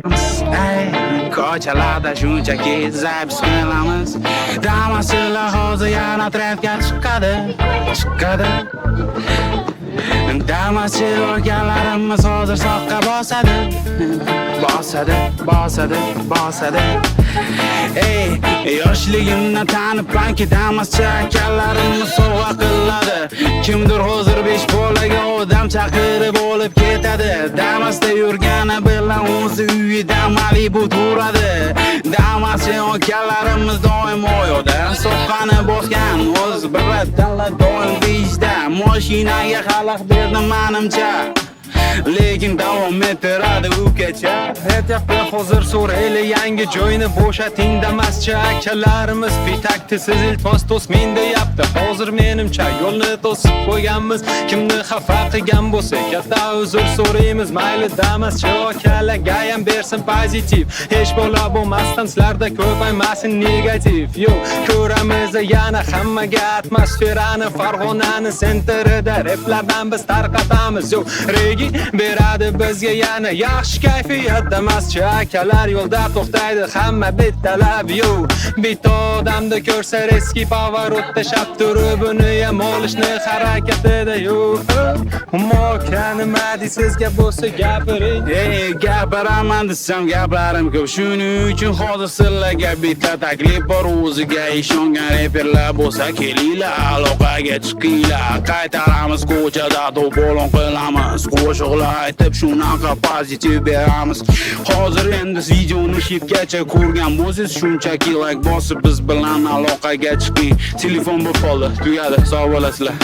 Ey, ko'chalarda shunchaki zapis qilamiz. Damaschilar hozir yana trendga chiqadi. Damaschi o'rganlarimiz hozir soqqa bosadi. Ey, yoshligimdan tanib banki damaschi akalarimiz sovg'a qiladi. Kimdir hozir 5 bolaga odam chaqirib olib ketadi. Damasda yurgani bilan o'zi uyida Malibu turadi. Damaschi akalarimiz doim oyoqda soqqani bosgan, o'z biradala doim bejda. Mashinaga xalaq berdim menimcha, lekin davom ettiradi ukacha. Aytyapti hozir so'rayli yangi joyni bo'shating damaschi akalarimiz. Pitakdisiz iltimos to'smin deyapti. Hozir menimcha yo'lni to'sib qo'yganmiz. Kimni xafa qilgan bo'lsa katta uzr so'raymiz. Mayli damaschi akalarga ham bersin pozitiv. Hech bola bo'lmasdan sizlarda ko'paymasin negativ. Yo, ko'ramiz yana hammaga atmosferani Farg'onani sentrida replardan biz tarqatamiz. Yo, regi beradi bizga yana yaxshi kayfiyat. Damaschi akalar yo'lda to'xtaydi hamma bittalab. Yo, bitta odamni ko'rsa reski pavarotda shab turib uni ham olishni harakatida. Yo, nima deysizga bo'lsa gapiring. Ey, gapiraman desam gaplarim ko'p. Shuning uchun hozir sizlarga bitta taklif bor. O'ziga ishongan reperlar bo'lsa kelinglar, aloqaga chiqinglar. Qaytaramiz ko'chada to'polon qilamiz. Qo'shiqlar aytib shunaqa pozitiv beramiz. Hozir endi videoni shifgacha ko'rgan bo'lsangiz, shunchaki like bosib biz bilan aloqaga chiqing. Telefon bo'lib qoldi, tugadi. Sog' bo'lasizlar.